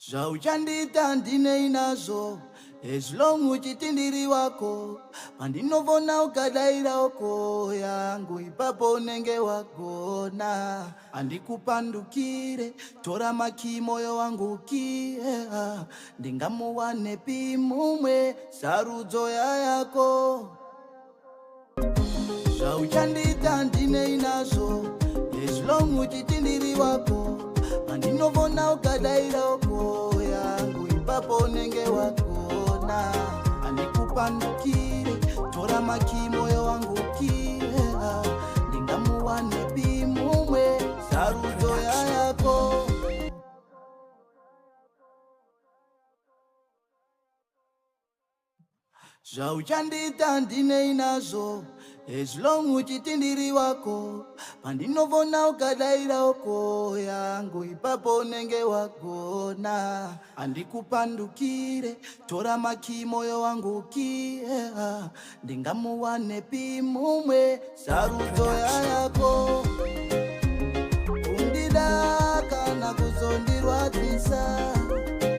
Zvauchandita ndine inazo as long uchitindiri wako pandinovona ukadaira oko yangu ipapo unenge wagona. Andikupandukire tora maki moyo wangu kie ndingamuwanepi mumwe sarudzo yako. Zvauchandita ndine inazo as long uchitindiri wako pandinovona ukadaira oko yangu ipapo unenge wagona. Andikupandukire tora maki moyo wangu kie ndingamuwanepi mumwe sarudzo yako. Zvauchandita ndine inazo as long uchitindiri wako pandinovona ukadaira oko yangu ipapo unenge wagona. Andikupandukire tora maki moyo wangu kie ndingamuwanepi mumwe sarudzo yako.